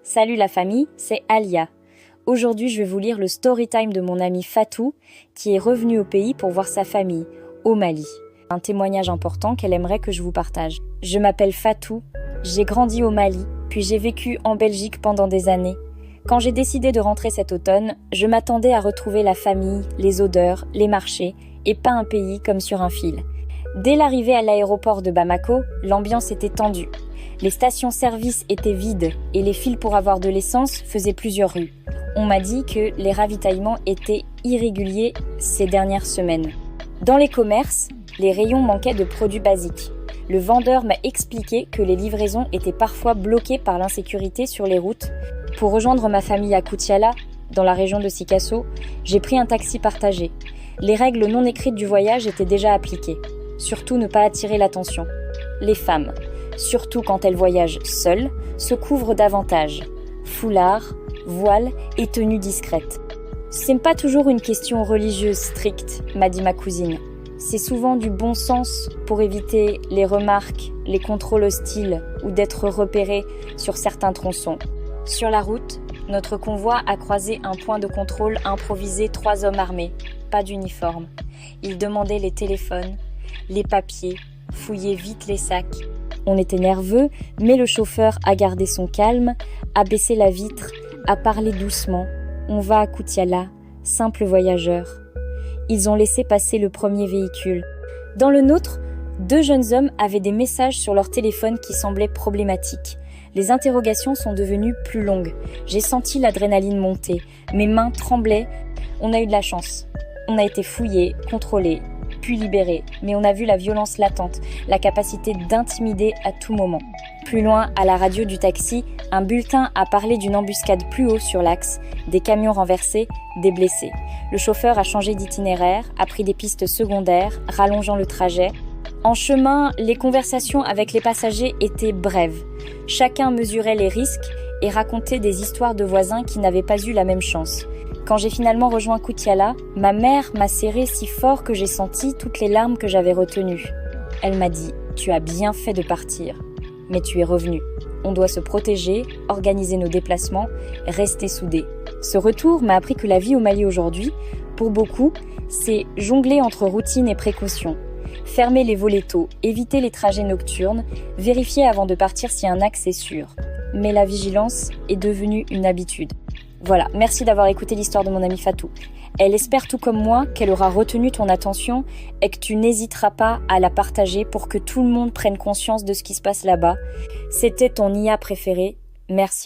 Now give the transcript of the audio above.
Salut la famille, c'est Alia. Aujourd'hui, je vais vous lire le story time de mon amie Fatou, qui est revenue au pays pour voir sa famille, au Mali. Un témoignage important qu'elle aimerait que je vous partage. Je m'appelle Fatou, j'ai grandi au Mali, puis j'ai vécu en Belgique pendant des années. Quand j'ai décidé de rentrer cet automne, je m'attendais à retrouver la famille, les odeurs, les marchés, et pas un pays comme sur un fil. Dès l'arrivée à l'aéroport de Bamako, l'ambiance était tendue. Les stations-service étaient vides et les files pour avoir de l'essence faisaient plusieurs rues. On m'a dit que les ravitaillements étaient irréguliers ces dernières semaines. Dans les commerces, les rayons manquaient de produits basiques. Le vendeur m'a expliqué que les livraisons étaient parfois bloquées par l'insécurité sur les routes. Pour rejoindre ma famille à Koutiala, dans la région de Sikasso, j'ai pris un taxi partagé. Les règles non écrites du voyage étaient déjà appliquées. Surtout ne pas attirer l'attention. Les femmes, surtout quand elles voyagent seules, se couvrent davantage. Foulard, voile et tenue discrète. C'est pas toujours une question religieuse stricte, m'a dit ma cousine. C'est souvent du bon sens pour éviter les remarques, les contrôles hostiles ou d'être repéré sur certains tronçons. Sur la route, notre convoi a croisé un point de contrôle improvisé 3 hommes armés, pas d'uniforme. Ils demandaient les téléphones, les papiers, fouillaient vite les sacs. On était nerveux, mais le chauffeur a gardé son calme, a baissé la vitre, a parlé doucement. On va à Koutiala, simple voyageur. Ils ont laissé passer le premier véhicule. Dans le nôtre, 2 jeunes hommes avaient des messages sur leur téléphone qui semblaient problématiques. Les interrogations sont devenues plus longues. J'ai senti l'adrénaline monter. Mes mains tremblaient. On a eu de la chance. On a été fouillés, contrôlés, puis libérés. Mais on a vu la violence latente, la capacité d'intimider à tout moment. Plus loin, à la radio du taxi, un bulletin a parlé d'une embuscade plus haut sur l'axe, des camions renversés, des blessés. Le chauffeur a changé d'itinéraire, a pris des pistes secondaires, rallongeant le trajet. En chemin, les conversations avec les passagers étaient brèves. Chacun mesurait les risques et racontait des histoires de voisins qui n'avaient pas eu la même chance. Quand j'ai finalement rejoint Koutiala, ma mère m'a serré si fort que j'ai senti toutes les larmes que j'avais retenues. Elle m'a dit « Tu as bien fait de partir, mais tu es revenu. On doit se protéger, organiser nos déplacements, rester soudés. » Ce retour m'a appris que la vie au Mali aujourd'hui, pour beaucoup, c'est jongler entre routine et précaution. Fermer les volets tôt, éviter les trajets nocturnes, vérifier avant de partir si un axe est sûr. Mais la vigilance est devenue une habitude. Voilà, merci d'avoir écouté l'histoire de mon amie Fatou. Elle espère tout comme moi qu'elle aura retenu ton attention et que tu n'hésiteras pas à la partager pour que tout le monde prenne conscience de ce qui se passe là-bas. C'était ton IA préféré. Merci.